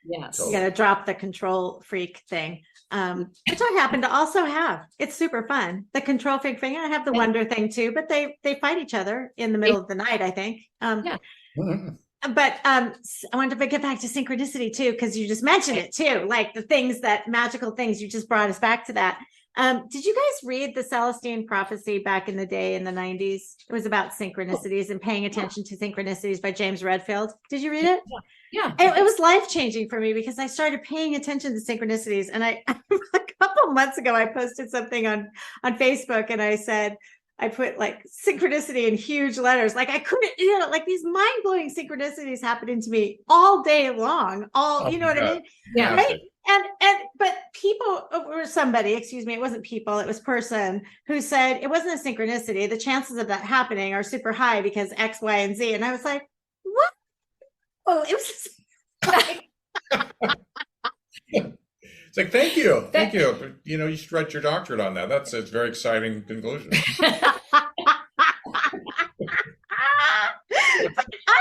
yes. you got to drop the control freak thing, which I happen to also have. It's super fun. The control freak thing. I have the wonder thing too, but they fight each other in the middle of the night, I think. Yeah. But I wanted to get back to synchronicity too, because you just mentioned it too, like the things that magical things. You just brought us back to that. Did you guys read the Celestine prophecy back in the day in the 90s? It was about synchronicities and paying attention to synchronicities by James Redfield. Did you read it? Yeah. It was life-changing for me because I started paying attention to synchronicities. And a couple months ago, I posted something on Facebook and I said, I put like synchronicity in huge letters. Like I couldn't, like these mind-blowing synchronicities happening to me all day long. You know what I mean? Yeah. Right. But people, or somebody, excuse me, it wasn't people, it was person who said it wasn't a synchronicity. The chances of that happening are super high because X, Y, and Z. And I was like, what? Oh, it was like, It's like, thank you. You should write your doctorate on that. That's a very exciting conclusion.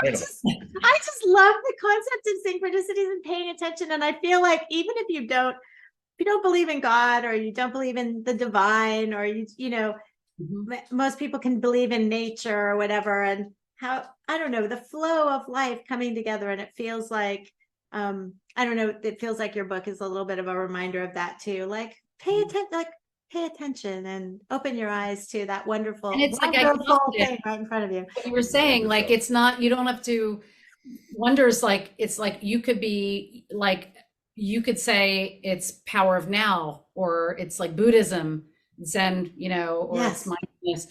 I just love the concept of synchronicities and paying attention. And I feel like even if you don't believe in God or you don't believe in the divine, or most people can believe in nature or whatever, and how, I don't know, the flow of life coming together. And it feels like, I don't know, it feels like your book is a little bit of a reminder of that too. Like pay attention and open your eyes to that wonderful, And it's wonderful thing right in front of you. What you were saying, like, it's not, you don't have to, wonders, like, it's like, you could be like, you could say it's power of now, or it's like Buddhism, Zen, or it's mindfulness.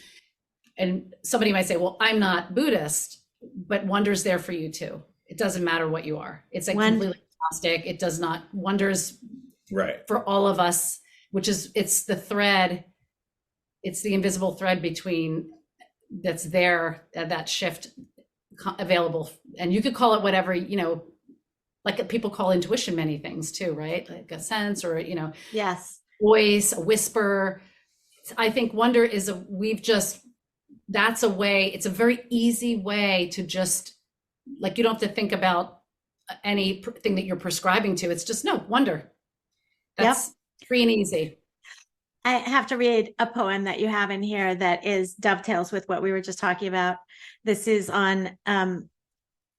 And somebody might say, well, I'm not Buddhist, but wonder's there for you too. It doesn't matter what you are. It's like completely agnostic. It does not, wonders right for all of us, which is, it's the thread, it's the invisible thread between that's there, that shift available. And you could call it whatever, like people call intuition many things too, right? Like a sense, or, yes, voice, a whisper. I think wonder is that's a way, it's a very easy way to just, like, you don't have to think about anything that you're prescribing to. It's just, no, wonder. That's free and easy. I have to read a poem that you have in here that dovetails with what we were just talking about. This is on an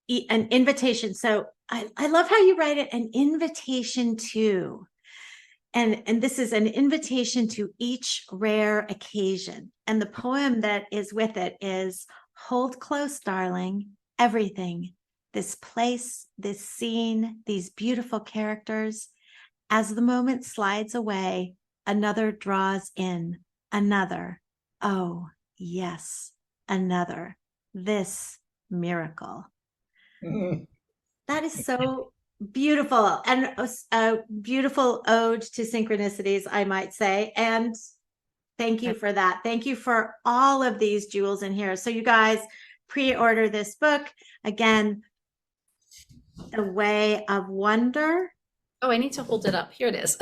invitation. So I love how you write it, an invitation to, and this is an invitation to each rare occasion. And the poem that is with it is, hold close, darling, everything, this place, this scene, these beautiful characters. As the moment slides away, another draws in, another. Oh, yes, another. This miracle. That is so beautiful, and a beautiful ode to synchronicities, I might say. And thank you for that. Thank you for all of these jewels in here. So you guys pre-order this book. Again, The Way of Wonder. Oh, I need to hold it up. Here it is.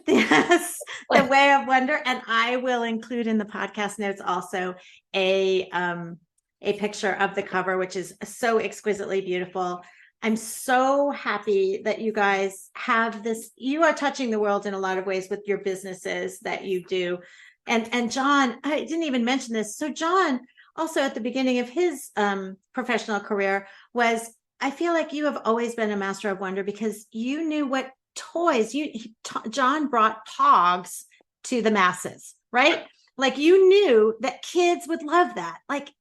Yes, The Way of Wonder. And I will include in the podcast notes also a picture of the cover, which is so exquisitely beautiful. I'm so happy that you guys have this. You are touching the world in a lot of ways with your businesses that you do. And John, I didn't even mention this. So John, also at the beginning of his professional career, I feel like you have always been a master of wonder, because you knew what toys, John brought togs to the masses, right? Like you knew that kids would love that. Like,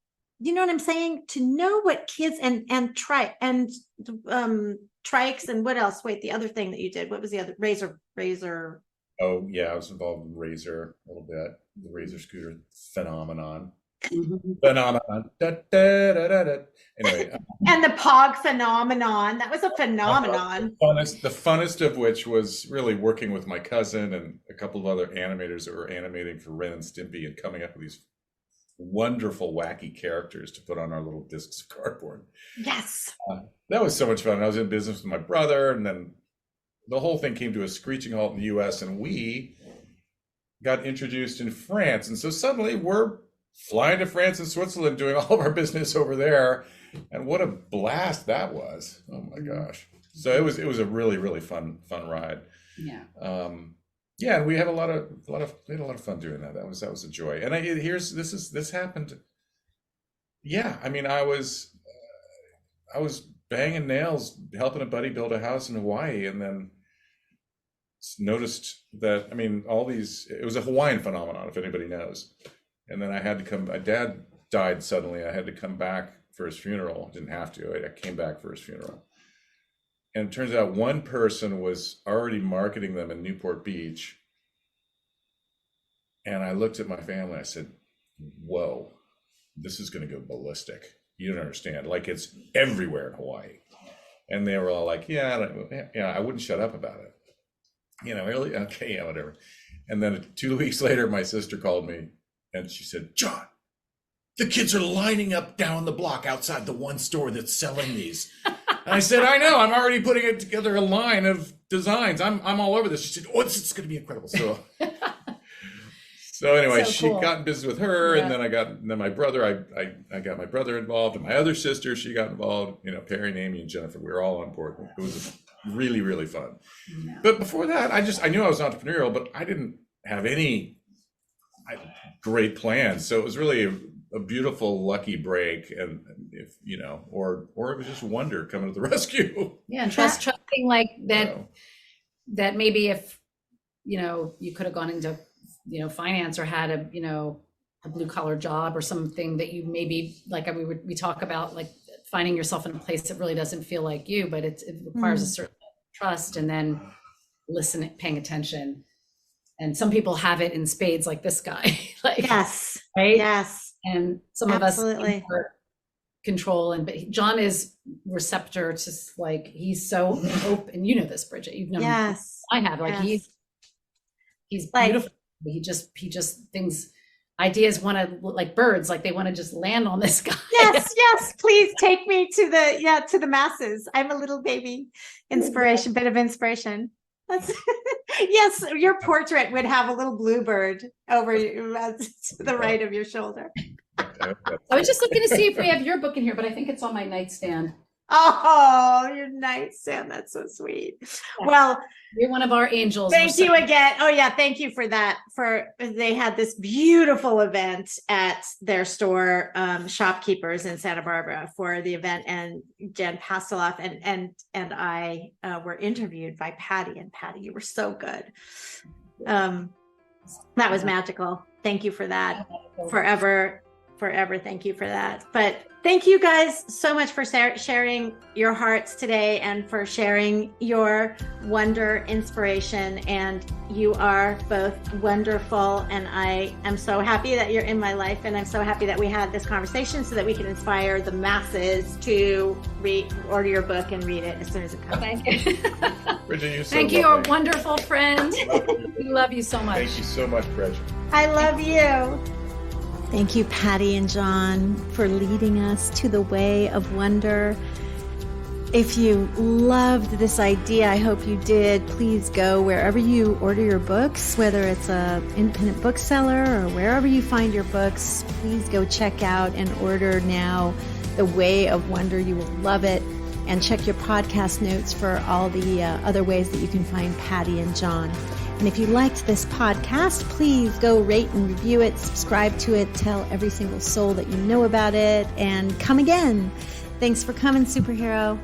you know what I'm saying? To know what kids and trikes and what else? Wait, the other thing that you did, what was the other? Razor. Oh yeah, I was involved in Razor a little bit. The Razor scooter phenomenon. Phenomenon. Da, da, da, da, da. Anyway, and the Pog phenomenon. That was a phenomenon. The funnest of which was really working with my cousin and a couple of other animators that were animating for Ren and Stimpy and coming up with these wonderful, wacky characters to put on our little discs of cardboard. Yes. That was so much fun. I was in business with my brother, and then the whole thing came to a screeching halt in the US, and we got introduced in France. And so suddenly we're flying to France and Switzerland, doing all of our business over there. And what a blast that was. Oh my gosh. So it was a really, really fun ride. Yeah. Yeah, and we had a lot of fun doing that. That was a joy. And this happened. Yeah, I mean, I was banging nails, helping a buddy build a house in Hawaii, and then noticed that, I mean, it was a Hawaiian phenomenon, if anybody knows. And then I had to come, my dad died suddenly. I had to come back for his funeral. Didn't have to, I came back for his funeral. And it turns out one person was already marketing them in Newport Beach. And I looked at my family, I said, whoa, this is going to go ballistic. You don't understand. Like, it's everywhere in Hawaii. And they were all like, yeah, I wouldn't shut up about it. You know, really? Okay, yeah, whatever. And then 2 weeks later, my sister called me and she said, John, the kids are lining up down the block outside the one store that's selling these. And I said, I know, I'm already putting it together, a line of designs. I'm all over this. She said, oh, it's going to be incredible. So anyway, So she cool. got in business with her, Yeah. and then my brother, I got my brother involved, and my other sister, she got involved. You know, Perry, and Amy, and Jennifer, we were all on board. It was really, really fun. Yeah. But before that, I knew I was entrepreneurial, but I didn't have any great plans. So it was really a beautiful, lucky break, and if you know, or it was just wonder coming to the rescue. Yeah, and trusting like that, So, that maybe if, you know, you could have gone into, you know, finance or had a, you know, a blue collar job or something that you maybe, like we talk about, like finding yourself in a place that really doesn't feel like you, but it requires a certain trust, and then listening, paying attention. And some people have it in spades, like this guy, like, Yes. right? Yes. And some Absolutely. of us control, and but John is receptor to, like, he's so open. You know this, Bridget, you've known him. Yes. I have, like, Yes. he's Like- beautiful. He just things, ideas want to, like birds, like they want to just land on this guy. Yes, yes, please take me to the masses. I'm a little baby inspiration, bit of inspiration. That's yes, your portrait would have a little bluebird over you, to the right of your shoulder. I was just looking to see if we have your book in here, but I think it's on my nightstand. Oh, your nightstand. That's so sweet. Well, You're one of our angels. thank We're you again. Oh yeah, thank you for that. They had this beautiful event at their store, Shopkeepers in Santa Barbara, for the event, and Jen Pasteloff and I were interviewed by Patti, and Patti, you were so good. That was magical. Thank you for that. Forever, thank you for that. But thank you guys so much for sharing your hearts today, and for sharing your wonder inspiration. And you are both wonderful, and I am so happy that you're in my life, and I'm so happy that we had this conversation so that we can inspire the masses to order your book and read it as soon as it comes. Thank you. Bridget, you're so Thank you, our lovely. wonderful friend. We love you so much. Thank you so much, Bridget. I love you. Thank you, Patti and John, for leading us to the way of wonder. If you loved this idea, I hope you did. Please go wherever you order your books, whether it's an independent bookseller or wherever you find your books. Please go check out and order now The Way of Wonder. You will love it. And check your podcast notes for all the other ways that you can find Patti and John. And if you liked this podcast, please go rate and review it, subscribe to it, tell every single soul that you know about it, and come again. Thanks for coming, superhero.